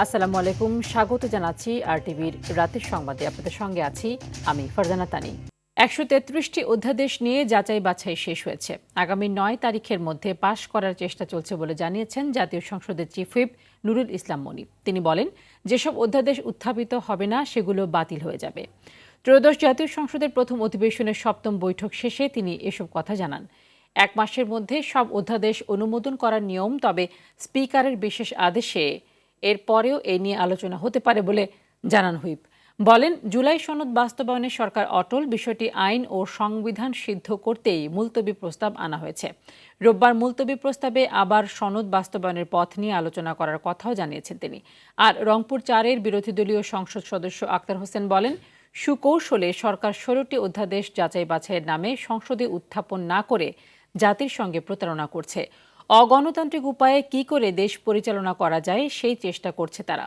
আসসালামু আলাইকুম, স্বাগত জানাচ্ছি RTVর রাতের সংবাদে। আপনাদের সঙ্গে আছি আমি ফারজানা তানি। 133টি অধ্যাদেশ নিয়ে যাচাই বাছাই শেষ হয়েছে। আগামী 9 তারিখের মধ্যে পাশ করার চেষ্টা চলছে বলে জানিয়েছেন জাতীয় সংসদের চিফ হুইপ নুরুল ইসলাম মনি। তিনি বলেন, যেসব অধ্যাদেশ উত্থাপিত হবে না সেগুলো বাতিল হয়ে যাবে। ত্রয়োদশ জাতীয় সংসদের প্রথম অধিবেশনের 7ম বৈঠক শেষে তিনি এসব কথা জানান। 1 মাসের মধ্যে সব অধ্যাদেশ অনুমোদন করার নিয়ম, তবে স্পিকারের বিশেষ আদেশে এর পরেও এ নিয়ে আলোচনা হতে পারে বলে জানান হুইপ। বলেন, জুলাই সনদ বাস্তবায়নে সরকার অটল, বিষয়টি আইন ও সংবিধান সিদ্ধ করতেই মুলতবি প্রস্তাব আনা হয়েছে। রোববার মুলতবি প্রস্তাবে আবার সনদ বাস্তবায়নের পথ নিয়ে আলোচনা করার কথাও জানিয়েছেন তিনি। আর রংপুর 4-এর বিরোধী দলীয় সংসদ সদস্য আক্তার হোসেন বলেন, সুকৌশলে সরকার 16টি অধ্যাদেশ যাচাই বাছাইয়ের নামে সংসদে উত্থাপন না করে জাতির সঙ্গে প্রতারণা করছে। অগণতান্ত্রিক উপায়ে কি করে দেশ পরিচালনা করা যায় সেই চেষ্টা করছে তারা।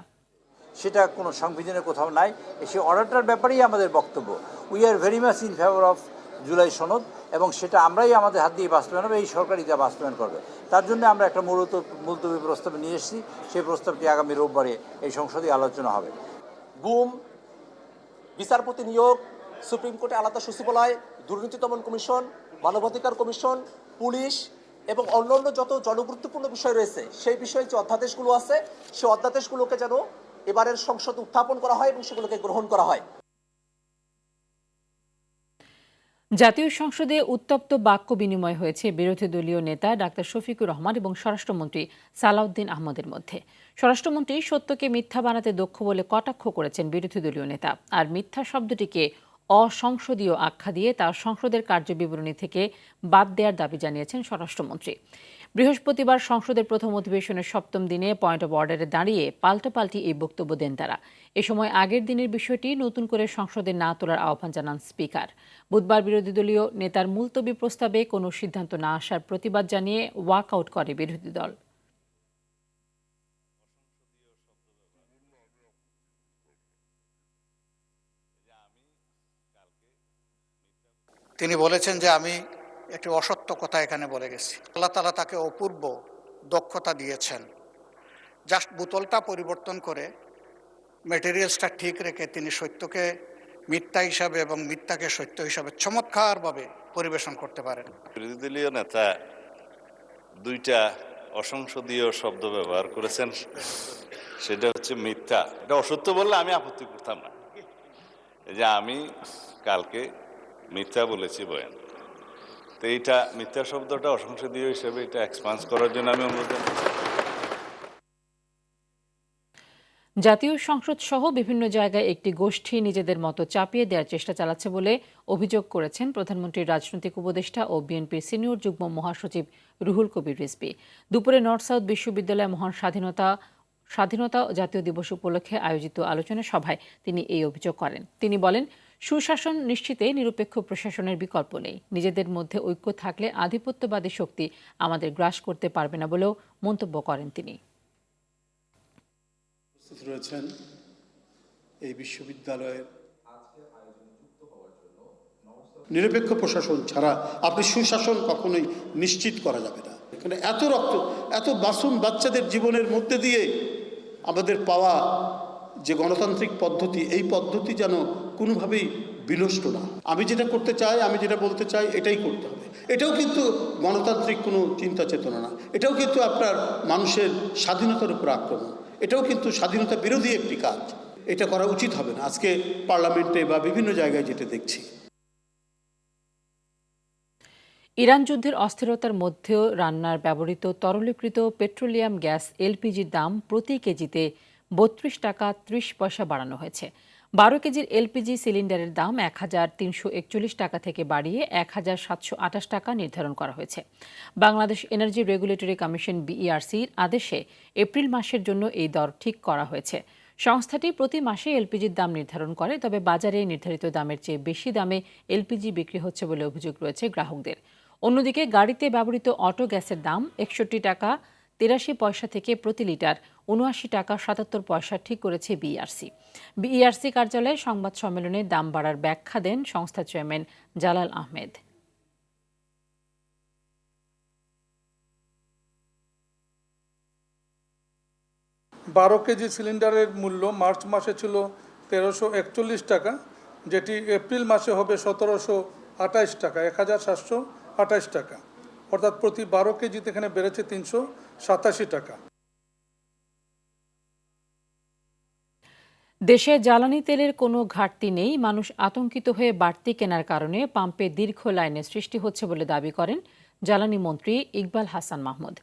সেটা কোনো সংবিধানের কোথাও নাই। সেই অর্ডারটার ব্যাপারেই আমাদের বক্তব্য। We are very much in favour of July সনদ, এবং সেটা আমরাই আমাদের হাত দিয়ে বাস্তবায়ন হবে, এই সরকারই তা বাস্তবায়ন করবে। তার জন্য আমরা একটা মুলতবি প্রস্তাব নিয়ে এসেছি। সেই প্রস্তাবটি আগামী রোববারে এই সংসদে আলোচনা হবে। গুম, বিচারপতি নিয়োগ, সুপ্রিম কোর্টে আলাদা সচিবালয়, দুর্নীতি দমন কমিশন, মানবাধিকার কমিশন, পুলিশ এবং অন্যান্য যত জনগুরুত্বপূর্ণ বিষয় রয়েছে সেই বিষয়ে যে অধ্যাদেশগুলো আছে সেই অধ্যাদেশগুলোকে যেন এবারের সংসদে উত্থাপন করা হয় এবং সেগুলোকে গ্রহণ করা হয়। জাতীয় সংসদে উত্তপ্ত বাক্য বিনিময় হয়েছে বিরোধী দলীয় নেতা ডাক্তার শফিকুর রহমান এবং স্বরাষ্ট্রমন্ত্রী সালাউদ্দিন আহমদের মধ্যে। স্বরাষ্ট্রমন্ত্রী সত্যকে মিথ্যা বানাতে দক্ষ বলে কটাক্ষ করেছেন বিরোধী দলীয় নেতা, আর মিথ্যা শব্দটিকে অসংসদীয় আখ্যা দিয়ে তার সংসদের কার্যবিবরণী থেকে বাদ দেওয়ার দাবি জানিয়েছেন স্বরাষ্ট্রমন্ত্রী। বৃহস্পতিবার সংসদের প্রথম অধিবেশনের 7ম দিনে পয়েন্ট অব অর্ডারে দাঁড়িয়ে পাল্টাপাল্টি এই বক্তব্য দেন তারা। এ সময় আগের দিনের বিষয়টি নতুন করে সংসদে না তোলার আহ্বান জানান স্পিকার। বুধবার বিরোধী দলীয় নেতার মুলতবি প্রস্তাবে কোনো সিদ্ধান্ত না আসার প্রতিবাদ জানিয়ে ওয়াক আউট করে বিরোধী দল। তিনি বলেছেন যে আমি একটি অসত্য কথা এখানে বলে গেছি। আল্লাহ তাআলা তাকে অপূর্ব দক্ষতা দিয়েছেন। জাস্ট বোতলটা পরিবর্তন করে ম্যাটেরিয়ালসটা ঠিক রেখে তিনি সত্যকে মিথ্যা হিসাবে এবং মিথ্যাকে সত্য হিসাবে চমৎকারভাবে পরিবেশন করতে পারেন। বিরোধী দলীয় নেতা দুইটা অসংসদীয় শব্দ ব্যবহার করেছেন, সেটা হচ্ছে মিথ্যা। এটা অসত্য বললে আমি আপত্তি করতাম না, যে আমি কালকে মিথ্যা বলেছি বয়ান। তো এইটা মিথ্যা শব্দটা অসংসদীয় হিসেবে এটা এক্সপান্স করার জন্য আমি অনুরোধ জানাচ্ছি। জাতীয় সংসদ সহ বিভিন্ন জায়গায় একটি গোষ্ঠী নিজেদের মতো চাপিয়ে দেওয়ার চেষ্টা চালাচ্ছে বলে অভিযোগ করেছেন প্রধানমন্ত্রীর রাজনৈতিক উপদেষ্টা ও বিএনপির সিনিয়র যুগ্ম মহাসচিব রুহুল কবির রিজভী। দুপুরে নর্থ সাউথ বিশ্ববিদ্যালয়ে মহান স্বাধীনতা জাতীয় দিবস উপলক্ষে আয়োজিত আলোচনা সভায় তিনি এই অভিযোগ করেন। তিনি বলেন, সুশাসন নিশ্চিতে নিরপেক্ষ প্রশাসনের বিকল্প নেই। নিজেদের মধ্যে ঐক্য থাকলে আধিপত্যবাদী শক্তি আমাদের গ্রাস করতে পারবে না বলেও মন্তব্য করেন তিনি। রয়েছেন এই বিশ্ববিদ্যালয়ের নিরপেক্ষ প্রশাসন ছাড়া আপনি সুশাসন কখনোই নিশ্চিত করা যাবে না। এখানে এত রক্ত, এত মাসুম বাচ্চাদের জীবনের মধ্যে দিয়ে আমাদের পাওয়া যে গণতান্ত্রিক পদ্ধতি, এই পদ্ধতি যেন কোনোভাবেই বিনষ্ট না। আমি যেটা করতে চাই, আমি যেটা বলতে চাই, এটাই করতে হবে। এটাও কিন্তু গণতান্ত্রিক কোনো চিন্তা চেতনা না। এটাও কিন্তু আপনার মানুষের স্বাধীনতার উপর আক্রমণ। এটাও কিন্তু স্বাধীনতা বিরোধী একটি কাজ। এটা করা উচিত হবে না। আজকে পার্লামেন্টে বা বিভিন্ন জায়গায় যেটা দেখছি। ইরান যুদ্ধের অস্থিরতার মধ্যেও রান্নার ব্যবহৃত তরলীকৃত পেট্রোলিয়াম গ্যাস এলপিজির দাম প্রতি কেজিতে ৩২ টাকা ৩০ পয়সা বাড়ানো হয়েছে। ১২ কেজির এলপিজি সিলিন্ডারের দাম ১,৩৪১ টাকা থেকে বাড়িয়ে ১,৭২৮ টাকা নির্ধারণ করা হয়েছে। বাংলাদেশ এনার্জি রেগুলেটরি কমিশন বিইআরসির আদেশে এপ্রিল মাসের জন্য এই দর ঠিক করা হয়েছে। সংস্থাটি প্রতি মাসে এলপিজির দাম নির্ধারণ করে, তবে বাজারে নির্ধারিত দামের চেয়ে বেশি দামে এলপিজি বিক্রি হচ্ছে বলে অভিযোগ রয়েছে গ্রাহকদের। অন্যদিকে গাড়িতে ব্যবহৃত অটো গ্যাসের দাম ৬১ টাকা ৮৩ পয়সা থেকে প্রতি লিটার ৭৯ টাকা ৭৭ পয়সা ঠিক করেছে বিইআরসি। বিইআরসি কার্যালয়ে সংবাদ সম্মেলনে দাম বাড়ার ব্যাখ্যা দেন সংস্থার চেয়ারম্যান জালাল আহমেদ। 12 কেজি সিলিন্ডারের মূল্য মার্চ মাসে ছিল 1341 টাকা, যেটি এপ্রিল মাসে হবে 1728 টাকা, 1728 টাকা, অর্থাৎ প্রতি 12 কেজিতে এখানে বেড়েছে 387 টাকা। দেশে জ্বালানি তেলের কোনো ঘাটতি নেই, মানুষ আতঙ্কিত হয়ে বাড়তি কেনার কারণে পাম্পে দীর্ঘ লাইনের সৃষ্টি হচ্ছে বলে দাবি করেন জ্বালানি মন্ত্রী ইকবাল হাসান মাহমুদ।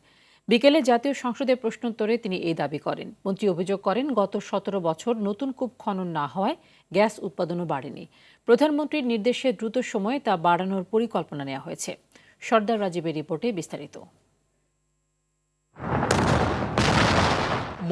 বিকেলে জাতীয় সংসদে প্রশ্নোত্তরে তিনি এই দাবি করেন। মন্ত্রী অভিযোগ করেন, গত 17 বছর নতুন কূপ খনন না হওয়ায় গ্যাস উৎপাদনও বাড়েনি। প্রধানমন্ত্রীর নির্দেশে দ্রুত সময়ে তা বাড়ানোর পরিকল্পনা নেওয়া হয়েছে। সর্দার রাজীবের রিপোর্টে বিস্তারিত।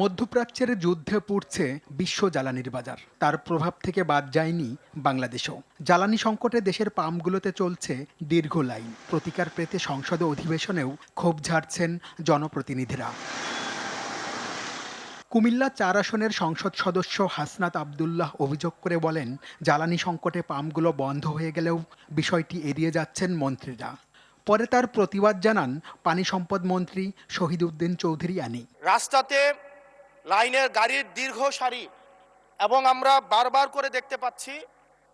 মধ্যপ্রাচ্যের যুদ্ধে পুড়ছে বিশ্ব জ্বালানির বাজার, তার প্রভাব থেকে বাদ যায়নি বাংলাদেশও। জ্বালানি সংকটে দেশের পাম্পগুলোতে চলছে দীর্ঘ লাইন। প্রতিকার পেতে সংসদ অধিবেশনেও ক্ষোভ ঝাড়ছেন জনপ্রতিনিধিরা। কুমিল্লা 4 আসনের সংসদ সদস্য হাসনাত আবদুল্লাহ অভিযোগ করে বলেন, জ্বালানি সংকটে পাম্পগুলো বন্ধ হয়ে গেলেও বিষয়টি এড়িয়ে যাচ্ছেন মন্ত্রীরা। পরে তার প্রতিবাদ জানান পানি সম্পদ মন্ত্রী শহীদ উদ্দিন চৌধুরী আনি। রাস্তাতে লাইনের গাড়ির দীর্ঘ সারি এবং আমরা বারবার করে দেখতে পাচ্ছি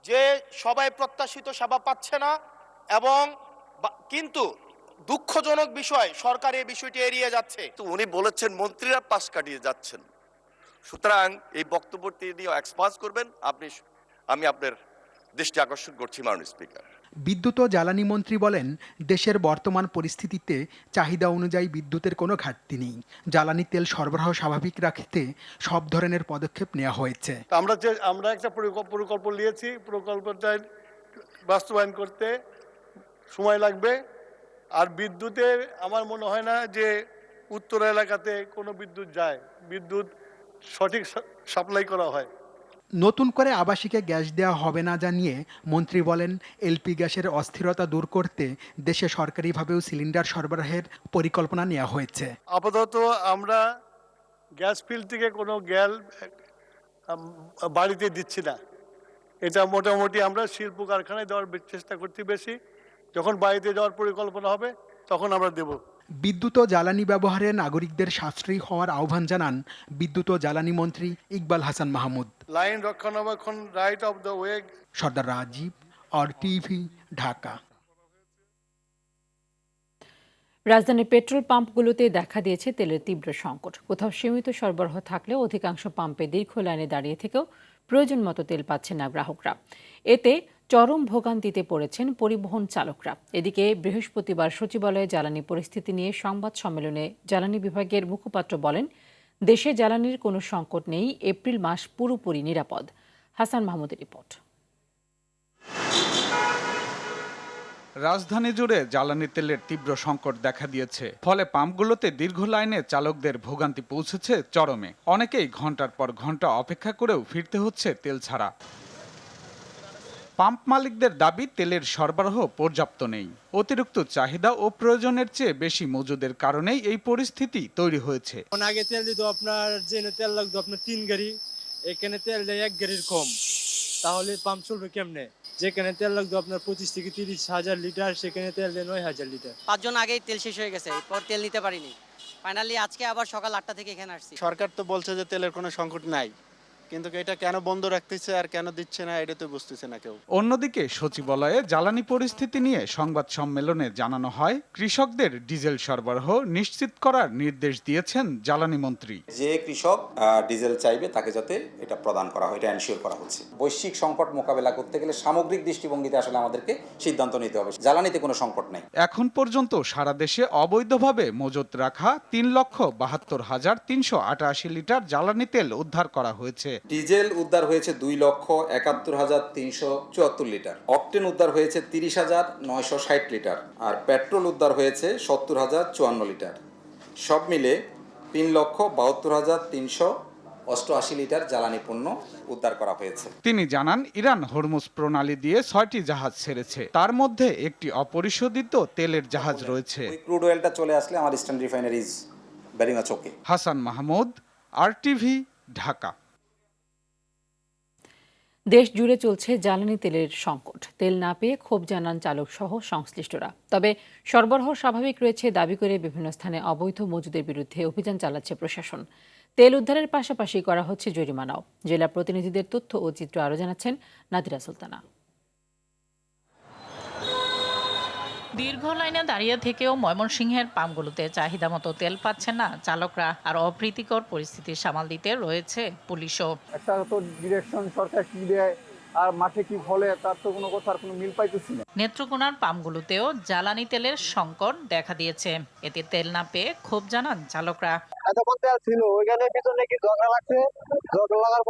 যে সবাই প্রত্যাশিত সেবা পাচ্ছে না, এবং কিন্তু দুঃখজনক বিষয় সরকার এই বিষয়টি এড়িয়ে যাচ্ছে। তো উনি বলেছেন মন্ত্রীরা পাশ কাটিয়ে যাচ্ছেন, সুতরাং এই বক্তব্যটি নিয়ে এক্সপান্স করবেন আমি আপনার দৃষ্টি আকর্ষণ করছি মাননীয় স্পিকার। বিদ্যুৎ ও জ্বালানি মন্ত্রী বলেন, দেশের বর্তমান পরিস্থিতিতে চাহিদা অনুযায়ী বিদ্যুতের কোনো ঘাটতি নেই। জ্বালানি তেল সরবরাহ স্বাভাবিক রাখতে সব ধরনের পদক্ষেপ নেওয়া হয়েছে। আমরা একটা পরিকল্পনা নিয়েছি, পরিকল্পনাটা বাস্তবায়ন করতে সময় লাগবে। আর বিদ্যুতের আমার মনে হয় না যে উত্তর এলাকাতে কোনো বিদ্যুৎ যায়, বিদ্যুৎ সঠিক সাপ্লাই করা হয়। নতুন করে আবাসিকে গ্যাস দেওয়া হবে না জানিয়ে মন্ত্রী বলেন, এলপি গ্যাসের অস্থিরতা দূর করতে দেশে সরকারিভাবেও সিলিন্ডার সরবরাহের পরিকল্পনা নেওয়া হয়েছে। আপাতত আমরা গ্যাস ফিল্ড থেকে কোনো গ্যাস বাড়িতে দিচ্ছি না। এটা মোটামুটি আমরা শিল্প কারখানায় দেওয়ার চেষ্টা করছি বেশি। যখন বাড়িতে যাওয়ার পরিকল্পনা হবে তখন আমরা দেব। বিদ্যুৎ ও জ্বালানি ব্যবহারে নাগরিকদের সাশ্রয়ী হওয়ার আহ্বান জানান বিদ্যুৎ ও জ্বালানি মন্ত্রী ইকবাল হাসান মাহমুদ। লাইন রক্ষণাবেক্ষণ right of the way. Sardar Rajib, RTV, Dhaka. রাজধানীর পেট্রোল পাম্পগুলোতে দেখা দিয়েছে তেলের তীব্র সংকট। কোথাও সীমিত সরবরাহ থাকলেও অধিকাংশ পাম্পে দীর্ঘ লাইনে দাঁড়িয়ে থেকেও প্রয়োজন মতো তেল পাচ্ছেন না গ্রাহকরা। এতে চরম ভোগান্তিতে পড়েছেন পরিবহন চালকরা। এদিকে বৃহস্পতিবার সচিবালয়ে জ্বালানি পরিস্থিতি নিয়ে সংবাদ সম্মেলনে জ্বালানি বিভাগের মুখপাত্র বলেন, দেশে জ্বালানির কোনো সংকট নেই, এপ্রিল মাস পুরোপুরি নিরাপদ। হাসান মাহমুদের রিপোর্ট। রাজধানী জুড়ে জ্বালানি তেলের তীব্র সংকট দেখা দিয়েছে, ফলে পাম্পগুলোতে দীর্ঘ লাইনে চালকদের ভোগান্তি পৌঁছেছে চরমে। অনেকেই ঘন্টার পর ঘন্টা অপেক্ষা করেও ফিরতে হচ্ছে তেল ছাড়া। পাম্প মালিকদের দাবি, তেলের সরবরাহ পর্যাপ্ত নেই। অতিরিক্ত চাহিদা ও প্রয়োজনের চেয়ে বেশি মজুদের কারণেই এই পরিস্থিতি তৈরি হয়েছে। আগে তেল দিত আপনার, যে তেল লাগতো আপনার 3 গাড়ি, এখানে তেল দেয় 1 গাড়ির কম, তাহলে পাম্প চলবে কেমনে? যেখানে তেল লাগতো আপনার 25 থেকে 30 হাজার লিটার, সেখানে তেল দেয় 9,000 লিটার। 5 জন আগেই তেল শেষ হয়ে গেছে, এরপর তেল নিতে পারিনি। ফাইনালি আজকে আবার সকাল 8টা থেকে এখানে আসছি। সরকার তো বলছে যে তেলের কোনো সংকট নাই, কিন্তু এটা কেন বন্ধ রাখতেছে আর কেন দিচ্ছে না, এটা তো বুঝতেছে না কেউ। অন্যদিকে সচিবালয়ে জ্বালানি পরিস্থিতি নিয়ে সংবাদ সম্মেলনে জানানো হয়, কৃষকদের ডিজেল সরবরাহ নিশ্চিত করার নির্দেশ দিয়েছেন জ্বালানি মন্ত্রী। যে কৃষক ডিজেল চাইবে তাকে যাতে এটা প্রদান করা হয়, এটা এনশিওর করা হচ্ছে। বৈশ্বিক সংকট মোকাবেলা করতে গেলে সামগ্রিক দৃষ্টিভঙ্গিতে আসলে আমাদেরকে সিদ্ধান্ত নিতে হবে। জ্বালানিতে কোনো সংকট নেই। এখন পর্যন্ত সারা দেশে অবৈধভাবে মজুত রাখা 3,72,388 লিটার জ্বালানি তেল উদ্ধার করা হয়েছে। ডিজেল উদ্ধার হয়েছে 2,71,374 লিটার, অকটেন উদ্ধার হয়েছে 30,960 লিটার, আর পেট্রোল উদ্ধার হয়েছে 70,054 লিটার। সব মিলে 3,72,388 লিটার জ্বালানি পণ্য উদ্ধার করা হয়েছে। তিনি জানান, ইরান হরমুজ প্রণালী দিয়ে 6টি জাহাজ ছেড়েছে, তার মধ্যে একটি অপরিশোধিত তেলের জাহাজ রয়েছে। ক্রুড অয়েলটা চলে আসলে আমার eastern refineries very much okay. Hasan Mahmud, RTV, Dhaka. দেশ জুড়ে চলছে জ্বালানি তেলের সংকট। তেল না পেয়ে ক্ষোভ জানান চালক সহ সংশ্লিষ্টরা। তবে সরবরাহ স্বাভাবিক রয়েছে দাবি করে বিভিন্ন স্থানে অবৈধ মজুদের বিরুদ্ধে অভিযান চালাচ্ছে প্রশাসন। তেল উদ্ধারের পাশাপাশি করা হচ্ছে জরিমানাও। জেলা প্রতিনিধিদের তথ্য ও চিত্র আরও জানাচ্ছেন নাদিরা সুলতানা। দীর্ঘ লাইনে দাঁড়িয়ে থেকেও ময়মনসিংহের পাম্পগুলোতে চাহিদা মতো তেল পাচ্ছেন না চালকরা। আর অপ্রীতিকর পরিস্থিতি সামাল দিতে রয়েছে পুলিশও। একটা তো ডিরেকশন সরকার কি দেয় আর মাঠে কি ফলে তার তো কোনো কথার কোনো মিল পাইতেছি না। নেত্রকোনার পাম্পগুলোতেও জ্বালানি তেলের সংকট দেখা দিয়েছে। এতে তেল না পেয়ে ক্ষোভ জানান চালকরা। এতক্ষণ তেল ছিল ওইখানে পিছনে কি ঝগড়া লাগছে, ঝগড়া লাগার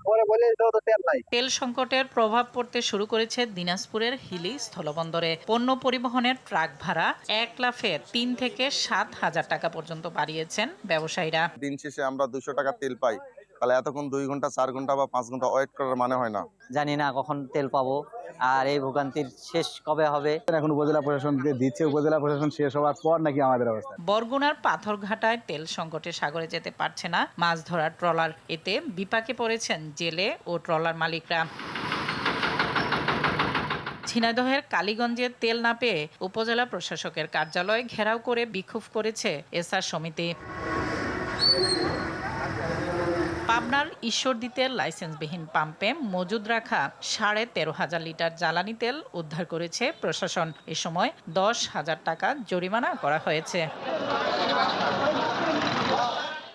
পরে বলে তেল নাই। তেল সংকটের প্রভাব পড়তে শুরু করেছে দিনাজপুরের হিলি স্থলবন্দরে। পণ্য পরিবহনের ট্রাক ভাড়া 1 লাফে 3 থেকে 7,000 টাকা পর্যন্ত বাড়িয়েছেন ব্যবসায়ীরা। দিন শেষে আমরা 200 টাকা তেল পাই, তাহলে এতক্ষণ 2 ঘন্টা 4 ঘন্টা বা 5 ঘন্টা ওয়েট করার মানে হয় না। জানি না কখন তেল পাবো আর এই ভোগান্তির শেষ কবে হবে। এখন উপজেলা প্রশাসন দিচ্ছে, উপজেলা প্রশাসন শেষ হওয়ার পর নাকি আমাদের অবস্থা। বরগুনার পাথরঘাটায় তেল সংকটে সাগরে যেতে পারছে না মাছ ধরার ট্রলার। এতে বিপাকে পড়েছেন জেলে ও ট্রলার মালিকরা। ঝিনাইদহের কালীগঞ্জে তেল না পেয়ে উপজেলা প্রশাসকের কার্যালয় ঘেরাও করে বিক্ষোভ করেছে এসআর সমিতি। পাবনার ঈশ্বরদীতে লাইসেন্সবিহীন পাম্পে মজুদ রাখা 13,500 লিটার জ্বালানি তেল উদ্ধার করেছে প্রশাসন। এ সময় 10,000 টাকা জরিমানা করা হয়েছে।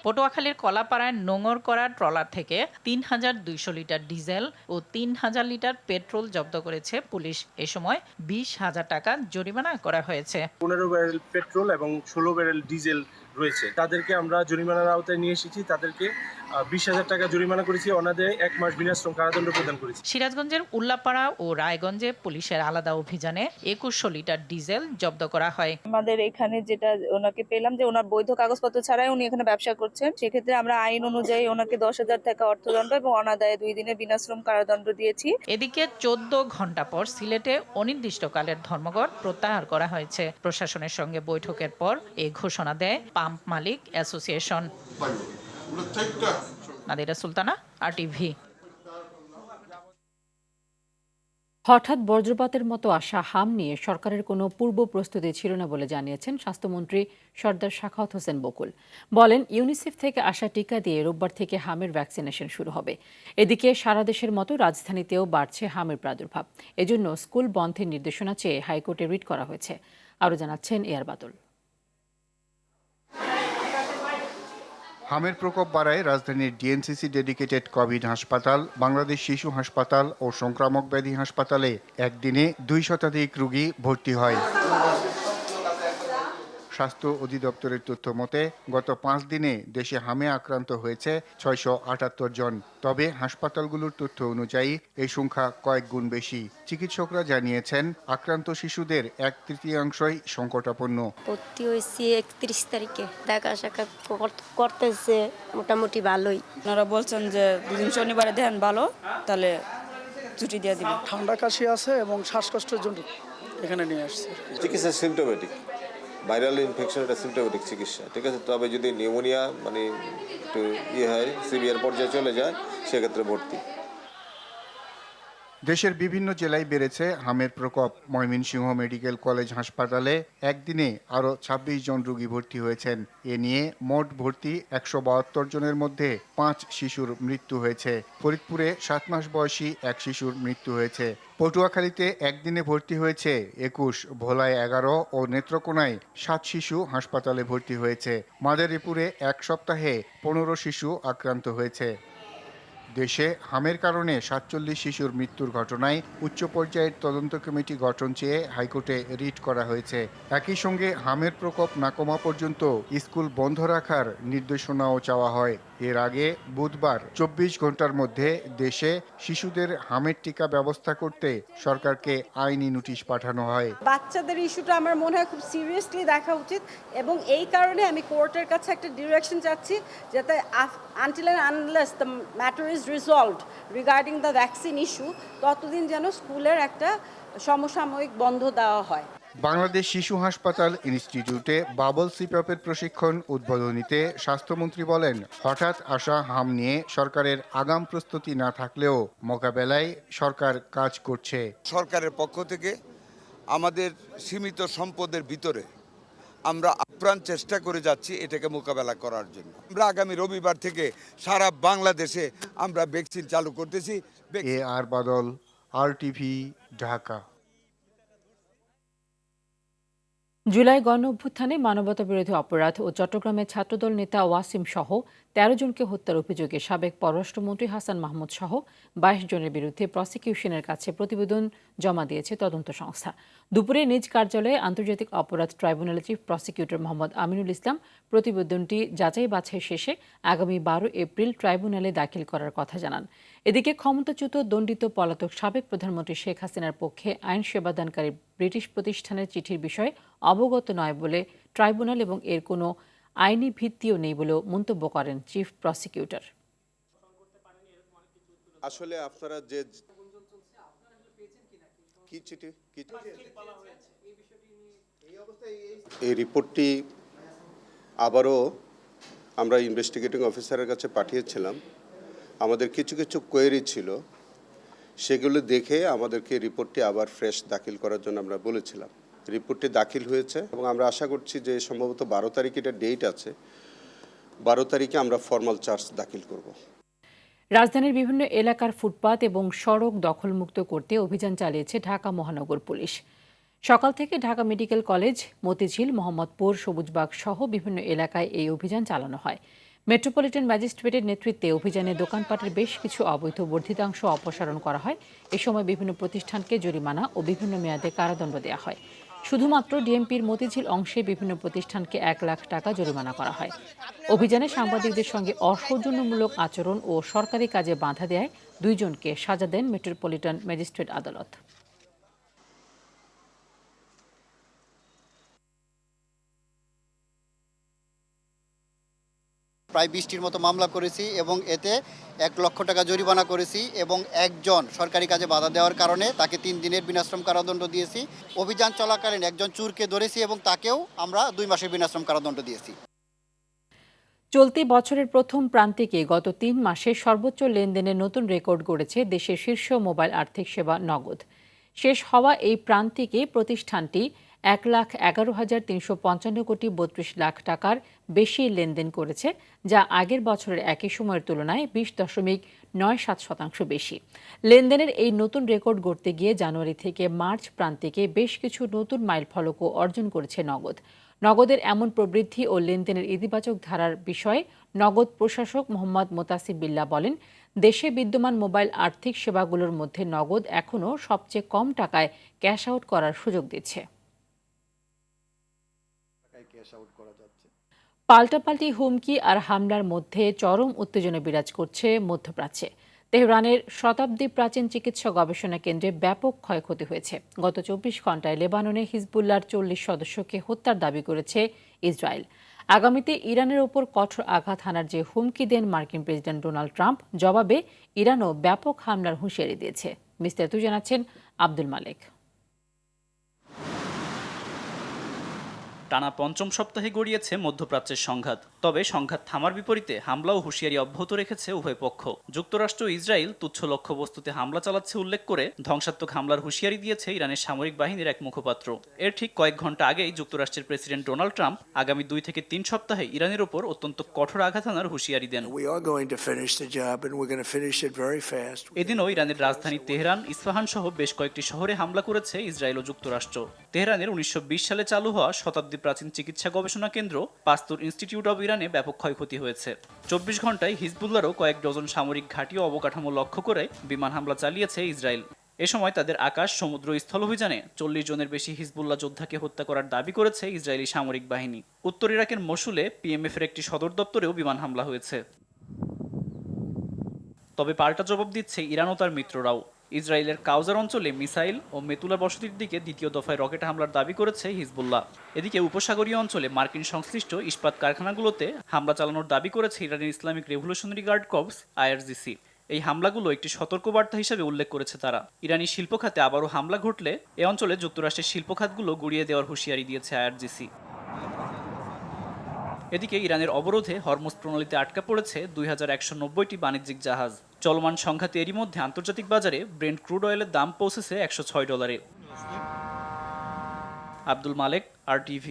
পটুয়াখালীর কলাপাড়ায় নোঙর করা ট্রলার থেকে 3,200 লিটার ডিজেল ও 3,000 লিটার পেট্রোল জব্দ করেছে পুলিশ। এ সময় 20,000 টাকা জরিমানা করা হয়েছে। 15 ব্যারেল পেট্রোল এবং 16 ব্যারেল ডিজেল রয়েছে। তাদেরকে আমরা জরিমানার আওতায় নিয়ে এসেছি। তাদেরকে 20,000 টাকা জরিমানা করেছি, অনাদায়ে 1 মাস বিনাশ্রম কারাদণ্ড প্রদান করেছি। সিরাজগঞ্জের উল্লাপাড়া ও রায়গঞ্জে পুলিশের আলাদা অভিযানে 2100 লিটার ডিজেল জব্দ করা হয়। আমাদের এখানে যেটা ওনাকে পেলাম যে ওনার বৈধ কাগজপত্র ছাড়াই উনি এখানে ব্যবসা করছেন, সেক্ষেত্রে আমরা আইন অনুযায়ী ওনাকে 10,000 টাকা অর্থদণ্ড এবং অনাদায়ে 2 দিনের বিনাশ্রম কারাদণ্ড দিয়েছি। এদিকে 14 ঘন্টা পর সিলেটে অনির্দিষ্টকালের ধর্মঘট প্রত্যাহার করা হয়েছে। প্রশাসনের সঙ্গে বৈঠকের পর এই ঘোষণা দেয় পাম্প মালিক অ্যাসোসিয়েশন। নাদিরা সুলতানা, RTV। হঠাৎ বজ্রপাতের মতো আসা হাম নিয়ে সরকারের কোনো পূর্ব প্রস্তুতি ছিল না বলে জানিয়েছেন স্বাস্থ্যমন্ত্রী সর্দার সাখাওয়াত হোসেন বকুল। বলেন, ইউনিসেফ থেকে আসা টিকা দিয়ে রোববার থেকে হামের ভ্যাকসিনেশন শুরু হবে। এদিকে সারা দেশের মতো রাজধানীতেও বাড়ছে হামের প্রাদুর্ভাব। এজন্য স্কুল বন্ধের নির্দেশনা চেয়ে হাইকোর্টে রিট করা হয়েছে। আরও জানাচ্ছেন এয়ার বাদল। হামের প্রকোপ বাড়ায় রাজধানীর ডিএনসিসি ডেডিকেটেড কোভিড হাসপাতাল, বাংলাদেশ শিশু হাসপাতাল ও সংক্রামক ব্যাধি হাসপাতালে একদিনে 2 শতাধিক রোগী ভর্তি হয়। স্বাস্থ্য অধিদপ্তরের তথ্য মতে গত 5 দিনে দেশে হামে আক্রান্ত হয়েছে 678 জন। তবে হাসপাতালগুলোর তথ্য অনুযায়ী এই সংখ্যা কয়েক গুণ বেশি। চিকিৎসকরা জানিয়েছেন, আক্রান্ত শিশুদের 1/3 সংকটাপন্ন। ভর্তি হয়েছি 31 তারিখে, দেখা সাক্ষাৎ করতেছে মোটামুটি ভালোই। ওনারা বলছেন যে 2 দিন শনিবারে দেন ভালো, তাহলে ছুটি দিয়ে দিবেন। ঠান্ডা কাশি আছে এবং শ্বাসকষ্টের জন্য এখানে নিয়ে আসছে। চিকিৎসা সিমটোমেটিক, ভাইরাল ইনফেকশন এটা সিমটোমেটিক চিকিৎসা, ঠিক আছে। তবে যদি নিউমোনিয়া মানে একটু হয়, সিভিয়ার পর্যায়ে চলে যায়, সেক্ষেত্রে ভর্তি। দেশের বিভিন্ন জেলায় বেড়েছে হামের প্রকোপ। ময়মনসিংহ মেডিকেল কলেজ হাসপাতালে একদিনে আরও 26 জন রোগী ভর্তি হয়েছেন। এ নিয়ে মোট ভর্তি 172 জনের মধ্যে 5 শিশুর মৃত্যু হয়েছে। ফরিদপুরে 7 মাস বয়সী এক শিশুর মৃত্যু হয়েছে। পটুয়াখালীতে একদিনে ভর্তি হয়েছে 21, ভোলায় 11 ও নেত্রকোনায় 7 শিশু হাসপাতালে ভর্তি হয়েছে। মাদারীপুরে 1 সপ্তাহে 15 শিশু আক্রান্ত হয়েছে। দেশে হামের কারণে 47 শিশুর মৃত্যুর ঘটনায় উচ্চ পর্যায়ের তদন্ত কমিটি গঠন চেয়ে হাইকোর্টে রিট করা হয়েছে। একই সঙ্গে হামের প্রকোপ না কমা পর্যন্ত স্কুল বন্ধ রাখার নির্দেশনাও চাওয়া হয়। এর আগে বুধবার 24 ঘন্টার মধ্যে দেশে শিশুদের হামের টিকা ব্যবস্থা করতে সরকারকে আইনি নোটিশ পাঠানো হয়। বাচ্চাদের ইস্যুটা আমার মনে হয় খুব সিরিয়াসলি দেখা উচিত এবং এই কারণে আমি কোর্টের কাছে একটা ডিরেকশন চাচ্ছি, যাতে until and unless the matter is resolved regarding the vaccine issue, ততদিন যেন স্কুলের একটা সমসাময়িক বন্ধ দেওয়া হয়। বাংলাদেশ শিশু হাসপাতাল ইনস্টিটিউটে বাবল সিপ্যাপের প্রশিক্ষণ উদ্বোধনীতে স্বাস্থ্যমন্ত্রী বলেন, হঠাৎ আসা হাম নিয়ে সরকারের আগাম প্রস্তুতি না থাকলেও মোকাবেলায় সরকার কাজ করছে। সরকারের পক্ষ থেকে আমাদের সীমিত সম্পদের ভিতরে আমরা আপ্রাণ চেষ্টা করে যাচ্ছি এটাকে মোকাবেলা করার জন্য। আমরা আগামী রবিবার থেকে সারা বাংলাদেশে আমরা ভ্যাকসিন চালু করতেছি। AR বাদল, RTV, ঢাকা। জুলাই গণ অভ্যুত্থানে মানবতাবিরোধী অপরাধ ও চট্টগ্রামের ছাত্রদল নেতা ওয়াসিম সহ ১৩ জনকে হত্যার অভিযোগে সাবেক পররাষ্ট্রমন্ত্রী হাসান মাহমুদ সহ ২২ জনের বিরুদ্ধে প্রসিকিউশনের কাছে প্রতিবেদন জমা দিয়েছে তদন্ত সংস্থা। দুপুরে নিজ কার্যালয়ে আন্তর্জাতিক অপরাধ ট্রাইব্যুনালের চিফ প্রসিকিউটর মোহাম্মদ আমিনুল ইসলাম প্রতিবেদনটি যাচাই বাছাই শেষে আগামী ১২ এপ্রিল ট্রাইব্যুনালে দাখিল করার কথা জানান। এদিকে ক্ষমতাচ্যুত দণ্ডিত পলাতক সাবেক প্রধানমন্ত্রী শেখ হাসিনার পক্ষে আইন সেবাদানকারী ব্রিটিশ প্রতিষ্ঠানের চিঠির বিষয়ে অবগত নয় বলে ট্রাইব্যুনাল এবং এর কোনো আইনি ভিত্তিও নেই বলেও মন্তব্য করেন চিফ প্রসিকিউটর। আসলে আপনারা যে কি চিঠি এই রিপোর্টটি আবারও আমরা ইনভেস্টিগেটিং অফিসারের কাছে পাঠিয়েছিলাম। আমাদের কিছু কিছু কোয়েরি ছিল, সেগুলো দেখে আমাদেরকে রিপোর্টটি আবার ফ্রেশ দাখিল করার জন্য আমরা বলেছিলাম। রিপোর্টটি দাখিল হয়েছে এবং আমরা আশা করছি যে সম্ভবত ১২ তারিখে এটা ডেট আছে, ১২ তারিখে আমরা ফর্মাল চার্জ দাখিল করব। রাজধানীর বিভিন্ন এলাকার ফুটপাত এবং সড়ক দখলমুক্ত করতে অভিযান চালিয়েছে ঢাকা মহানগর পুলিশ। সকাল থেকে ঢাকা মেডিকেল কলেজ, মতিঝিল, মোহাম্মদপুর, সবুজবাগ সহ বিভিন্ন এলাকায় এই অভিযান চালানো হয়। মেট্রোপলিটন ম্যাজিস্ট্রেটের নেতৃত্বে অভিযানে দোকানপাটের বেশ কিছু অবৈধ বর্ধিতাংশ অপসারণ করা হয়। এ সময় বিভিন্ন প্রতিষ্ঠানকে জরিমানা ও বিভিন্ন মেয়াদে কারাদণ্ড দেওয়া হয়। শুধুমাত্র ডিএমপির মতিঝিল অংশে বিভিন্ন প্রতিষ্ঠানকে ১ লাখ টাকা জরিমানা করা হয়। অভিযানে সাংবাদিকদের সঙ্গে অসৌজন্যমূলক আচরণ ও সরকারি কাজে বাধা দেয় ২ জনকে সাজা দেন মেট্রোপলিটন ম্যাজিস্ট্রেট আদালত। প্রায় ২০টির মতো মামলা করেছি এবং এতে ১ লক্ষ টাকা জরিমানা করেছি এবং একজন সরকারি কাজে বাধা দেওয়ার কারণে তাকে ৩ দিনের বিনাশ্রম কারাদণ্ড দিয়েছি। অভিযান চলাকালীন একজন চোরকে ধরেছি এবং তাকেও আমরা ২ মাসের বিনাশ্রম কারাদণ্ড দিয়েছি। চলতি বছরের প্রথম প্রান্তিকে গত ৩ মাসে সর্বোচ্চ লেনদেনের নতুন রেকর্ড গড়েছে দেশের শীর্ষ মোবাইল আর্থিক সেবা নগদ। শেষ হওয়া এই প্রান্তিকে প্রতিষ্ঠানটি ১,১১,৩৫৫ কোটি ৩২ লাখ টাকার বেশি লেনদেন করেছে, যা আগের বছরের একই সময়ের তুলনায় ২০.৯৭% বেশি। লেনদেনের এই নতুন রেকর্ড গড়তে গিয়ে জানুয়ারি থেকে মার্চ প্রান্তিকে বেশ কিছু নতুন মাইলফলকও অর্জন করেছে নগদ। নগদের এমন প্রবৃদ্ধি ও লেনদেনের ইতিবাচক ধারার বিষয়ে নগদ প্রশাসক মোহাম্মদ মোতাসিব বিল্লাহ বলেন, দেশে বিদ্যমান মোবাইল আর্থিক সেবাগুলোর মধ্যে নগদ এখনও সবচেয়ে কম টাকায় ক্যাশ আউট করার সুযোগ দিচ্ছে। পাল্টাপাল্টি হুমকি আর হামলার মধ্যে চরম উত্তেজনা বিরাজ করছে মধ্যপ্রাচ্যে। তেহরানের শতাব্দী প্রাচীন চিকিৎসা গবেষণা কেন্দ্রে ব্যাপক ক্ষয়ক্ষতি হয়েছে। গত ২৪ ঘণ্টায় লেবাননে হিজবুল্লাহর ৪০ সদস্যকে হত্যার দাবি করেছে ইসরায়েল। আগামীতে ইরানের ওপর কঠোর আঘাত হানার যে হুমকি দেন মার্কিন প্রেসিডেন্ট ডোনাল্ড ট্রাম্প, জবাবে ইরানও ব্যাপক হামলার হুঁশিয়ারি দিয়েছে। বিস্তারিত জানাচ্ছেন আব্দুল মালেক। টানা পঞ্চম সপ্তাহে গড়িয়েছে মধ্যপ্রাচ্যের সংঘাত। তবে সংঘাত থামার বিপরীতে হামলা ও হুঁশিয়ারি অব্যাহত রেখেছে উভয় পক্ষ। যুক্তরাষ্ট্র ও ইসরায়েল তুচ্ছ লক্ষ্যবস্তুতে হামলা চালাচ্ছে উল্লেখ করে ধ্বংসাত্মক হামলার হুঁশিয়ারি দিয়েছে ইরানের সামরিক বাহিনীর এক মুখপাত্র। এর ঠিক কয়েক ঘন্টা আগেই যুক্তরাষ্ট্রের প্রেসিডেন্ট ডোনাল্ড ট্রাম্প আগামী ২ থেকে ৩ সপ্তাহে ইরানের ওপর অত্যন্ত কঠোর আঘাত হানার হুঁশিয়ারি দেন। এদিনও ইরানের রাজধানী তেহরান, ইস্পাহান সহ বেশ কয়েকটি শহরে হামলা করেছে ইসরায়েল ও যুক্তরাষ্ট্র। তেহরানের ১৯২০ সালে চালু হওয়া শতাব্দী প্রাচীন চিকিৎসা গবেষণা কেন্দ্র পাস্তুর ইনস্টিটিউট অব ইরানে ব্যাপক ক্ষয়ক্ষতি হয়েছে। ২৪ ঘণ্টায় হিজবুল্লাহরও কয়েক ডজন সামরিক ঘাঁটি ও অবকাঠামো লক্ষ্য করে বিমান হামলা চালিয়েছে ইসরায়েল। এ সময় তাদের আকাশ, সমুদ্র, স্থল অভিযানে ৪০ জনের বেশি হিজবুল্লাহ যোদ্ধাকে হত্যা করার দাবি করেছে ইসরায়েলি সামরিক বাহিনী। উত্তর ইরাকের মসুলে পিএমএফ এর একটি সদর দপ্তরেও বিমান হামলা হয়েছে। তবে পাল্টা জবাব দিচ্ছে ইরান ও তার মিত্ররাও। ইসরায়েলের কাউজার অঞ্চলে মিসাইল ও মেতুলা বসতির দিকে দ্বিতীয় দফায় রকেট হামলার দাবি করেছে হিজবুল্লাহ। এদিকে উপসাগরীয় অঞ্চলে মার্কিন সংশ্লিষ্ট ইস্পাত কারখানাগুলোতে হামলা চালানোর দাবি করেছে ইরানের Islamic revolutionary guard corps IRGC। এই হামলাগুলো একটি সতর্কবার্তা হিসেবে উল্লেখ করেছে তারা। ইরানি শিল্প খাতে আবারও হামলা ঘটলে এ অঞ্চলে যুক্তরাষ্ট্রের শিল্প খাতগুলো গুড়িয়ে দেওয়ার হুঁশিয়ারি দিয়েছে IRGC। এদিকে ইরানের অবরোধে হরমুজ প্রণালীতে আটকা পড়েছে ২১৯০টি বাণিজ্যিক জাহাজ। চলমান সংঘাতে এরই মধ্যে আন্তর্জাতিক বাজারে ব্রেন্ট ক্রুড অয়েলের দাম পৌঁছেছে $106। আব্দুল মালেক, RTV।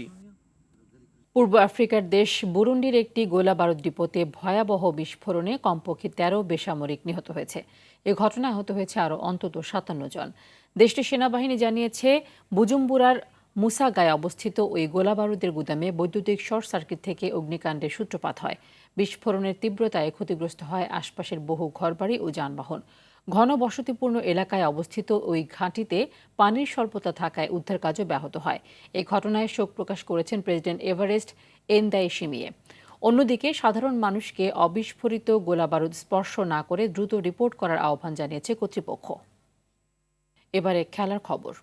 পূর্ব আফ্রিকার দেশ বুরুন্ডির একটি গোলাবারুদ ডিপোতে ভয়াবহ বিস্ফোরণে কমপক্ষে ১৩ বেসামরিক নিহত হয়েছে। এ ঘটনায় আহত হয়েছে আরও অন্তত ৫৭ জন। দেশটির সেনাবাহিনী জানিয়েছে বুজুম্বুরার মুসাগায় অবস্থিত ওই গোলাবারুদের গুদামে বৈদ্যুতিক শর্ট সার্কিট থেকে অগ্নিকাণ্ডের সূত্রপাত হয়। বিস্ফোরণের তীব্রতায় ক্ষতিগ্রস্ত হয় আশপাশের বহু ঘরবাড়ি ও যানবাহন। ঘন বসতিপূর্ণ এলাকায় অবস্থিত ওই ঘাঁটিতে পানির স্বল্পতা থাকায় উদ্ধার কাজও ব্যাহত হয়। এই ঘটনায় শোক প্রকাশ করেছেন প্রেসিডেন্ট এভারেস্ট এনদাইশিমিয়ে। অন্যদিকে সাধারণ মানুষকে অবিস্ফোরিত গোলাবারুদ স্পর্শ না করে দ্রুত রিপোর্ট করার আহ্বান জানিয়েছে কর্তৃপক্ষ। এবারে খেলার খবর।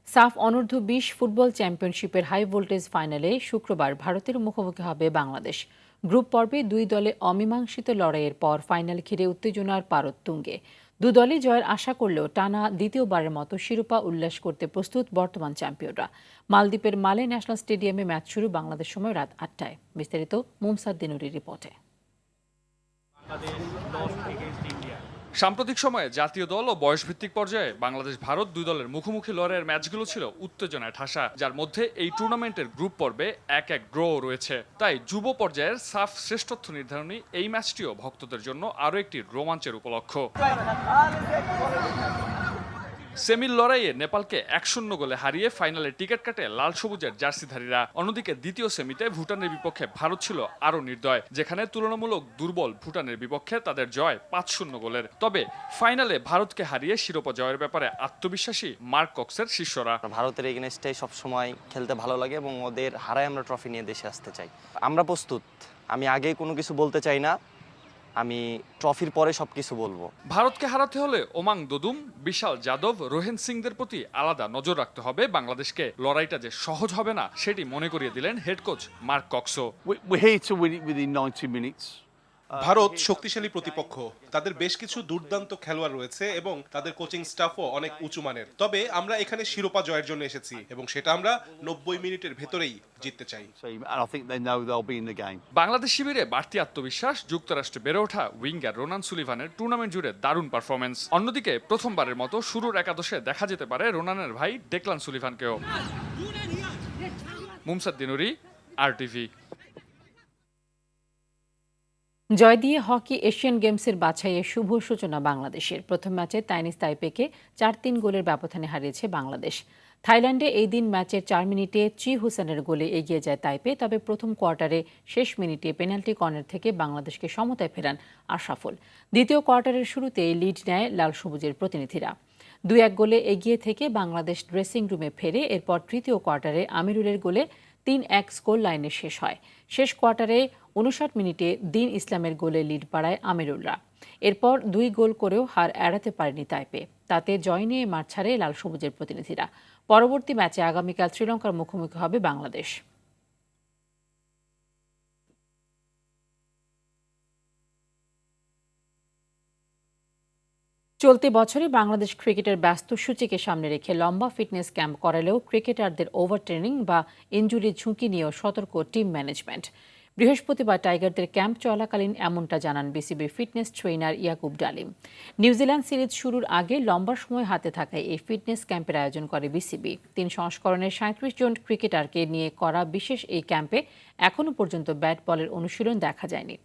সাফ অনূর্ধ্ব ২০ ফুটবল চ্যাম্পিয়নশিপের হাই ভোল্টেজ ফাইনালে শুক্রবার ভারতের মুখোমুখি হবে বাংলাদেশ। গ্রুপ পর্বে দুই দলে অমীমাংসিত লড়াইয়ের পর ফাইনাল ঘিরে উত্তেজনার পারদ তুঙ্গে। দুদলই জয়ের আশা করলেও টানা দ্বিতীয়বারের মতো শিরোপা উল্লাস করতে প্রস্তুত বর্তমান চ্যাম্পিয়নরা। মালদ্বীপের মালে ন্যাশনাল স্টেডিয়ামে ম্যাচ শুরু বাংলাদেশ সময় রাত ৮টায়। বিস্তারিত মুমসাদ দিনুরির রিপোর্টে। সাম্প্রতিক সময়ে জাতীয় দল ও বয়সভিত্তিক পর্যায়ে বাংলাদেশ ভারত দুই দলের মুখোমুখি লড়াইয়ের ম্যাচগুলো ছিল উত্তেজনায় ঠাসা, যার মধ্যে এই টুর্নামেন্টের গ্রুপ পর্বে ১-১ ড্র রয়েছে। তাই যুব পর্যায়ের সাফ শ্রেষ্ঠত্ব নির্ধারণী এই ম্যাচটিও ভক্তদের জন্য আরও একটি রোমাঞ্চের উপলক্ষ। সেমির লড়াইয়ে নেপালকে ১-০ গোলে হারিয়ে ফাইনালে টিকিট কাটে লাল সবুজের জার্সিধারীরা। অন্যদিকে দ্বিতীয় সেমিতে ভুটানের বিপক্ষে ভারত ছিল আরও নির্দয়, যেখানে তুলনামূলক দুর্বল ভুটানের বিপক্ষে তাদের জয় ৫-০ গোলের। তবে ফাইনালে ভারতকে হারিয়ে শিরোপা জয়ের ব্যাপারে আত্মবিশ্বাসী মার্ক কক্সের শিষ্যরা। ভারতের এগেনস্টে সবসময় খেলতে ভালো লাগে এবং ওদের হারায় আমরা ট্রফি নিয়ে দেশে আসতে চাই। আমরা প্রস্তুত। আমি আগেই কোনো কিছু বলতে চাই না, আমি ট্রফির পরে সবকিছু বলবো। ভারতকে হারাতে হলে ওমাং দোদুম, বিশাল যাদব, রোহেন সিংদের প্রতি আলাদা নজর রাখতে হবে বাংলাদেশকে। লড়াইটা যে সহজ হবে না সেটি মনে করিয়ে দিলেন হেড কোচ মার্ক কক্সও। ভারত শক্তিশালী প্রতিপক্ষ, তাদের বেশ কিছু দুর্দান্ত খেলোয়াড় রয়েছে এবং তাদের কোচিং স্টাফও অনেক উঁচু মানের। তবে আমরা এখানে শিরোপা জয়ের জন্য এসেছি এবং সেটা আমরা ৯০ মিনিটের ভেতরেই জিততে চাই। বাংলাদেশ শিবিরে বাড়তি আত্মবিশ্বাস, যুক্তরাষ্ট্রে বেড়ে ওঠা উইঙ্গার রোনান সুলিভানের টুর্নামেন্ট জুড়ে দারুণ পারফরমেন্স। অন্যদিকে প্রথমবারের মতো শুরুর একাদশে দেখা যেতে পারে রোনানের ভাই ডেকলান সুলিভানকেও। মুমসাদ দিনুরি, RTV। জয় দিয়ে হকি এশিয়ান গেমসের বাছাইয়ে শুভ সূচনা বাংলাদেশের। প্রথম ম্যাচে চাইনিজ তাইপেকে ৪-৩ গোলের ব্যবধানে হারিয়েছে বাংলাদেশ। থাইল্যান্ডে এই দিন ম্যাচের ৪ মিনিটে চি হুসেনের গোলে এগিয়ে যায় তাইপে। তবে প্রথম কোয়ার্টারে শেষ মিনিটে পেনাল্টি কর্নার থেকে বাংলাদেশকে সমতায় ফেরান আশরাফুল। দ্বিতীয় কোয়ার্টারের শুরুতেই লিড নেয় লাল সবুজের প্রতিনিধিরা। ২-১ গোলে এগিয়ে থেকে বাংলাদেশ ড্রেসিং রুমে ফেরে। এরপর তৃতীয় কোয়ার্টারে আমিরুলের গোলে ৩-১ স্কোর লাইনে শেষ হয়। শেষ কোয়ার্টারে ৫৯ মিনিটে দিন ইসলামের গোলে লিড বাড়ায় আমিরুলরা। এরপর ২ গোল করেও হার এড়াতে পারেনি তাইপে। তাতে জয় নিয়ে মাঠ ছাড়ে লাল সবুজের প্রতিনিধিরা। পরবর্তী ম্যাচে আগামীকাল শ্রীলঙ্কার মুখোমুখি হবে বাংলাদেশ। চলতি বছরে বাংলাদেশ ক্রিকেটের ব্যস্ত সূচিকে সামনে রেখে লম্বা ফিটনেস ক্যাম্প করালেও ক্রিকেটারদের ওভার ট্রেনিং বা ইনজুরির ঝুঁকি নিয়েও সতর্ক টিম ম্যানেজমেন্ট। বৃহস্পতিবার টাইগারদের ক্যাম্প চলাকালীন এমনটা জানান বিসিবির ফিটনেস ট্রেনার ইয়াকুব ডালিম। নিউজিল্যান্ড সিরিজ শুরুর আগে লম্বা সময় হাতে থাকায় এই ফিটনেস ক্যাম্পের আয়োজন করে বিসিবি। ৩ সংস্করণের ৩৭ জন ক্রিকেটারকে নিয়ে করা বিশেষ এই ক্যাম্পে এখনও পর্যন্ত ব্যাট বলের অনুশীলন দেখা যায়নি।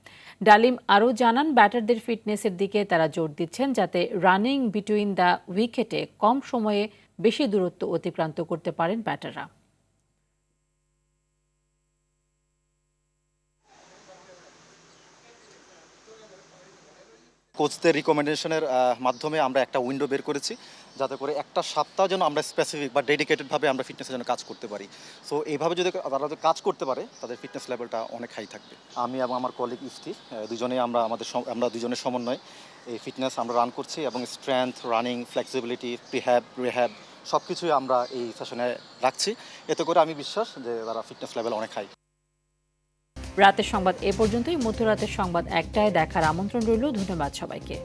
ডালিম আরও জানান, ব্যাটারদের ফিটনেসের দিকে তারা জোর দিচ্ছেন যাতে রানিং বিটুইন দ্য উইকেটে কম সময়ে বেশি দূরত্ব অতিক্রান্ত করতে পারেন ব্যাটাররা। কোচদের রিকমেন্ডেশনের মাধ্যমে আমরা একটা উইন্ডো বের করেছি, যাতে করে একটা সপ্তাহ যেন আমরা স্পেসিফিক বা ডেডিকেটেডভাবে আমরা ফিটনেসের জন্য কাজ করতে পারি। সো এইভাবে যদি তারা কাজ করতে পারে তাদের ফিটনেস লেভেলটা অনেক হাই থাকবে। আমি এবং আমার কলিগ ইফতি দুজনেই আমরা দুজনের সমন্বয়ে এই ফিটনেস আমরা রান করছি এবং স্ট্রেংথ, রানিং, ফ্লেক্সিবিলিটি, রিহ্যাব সব কিছুই আমরা এই সেশনে রাখছি। এতে করে আমি বিশ্বাস যে তারা ফিটনেস লেভেল অনেক হাই। রাতের সংবাদ এ পর্যন্তই। মধ্যরাতের সংবাদ ১টায় দেখার আমন্ত্রণ রইল। ধন্যবাদ সবাইকে।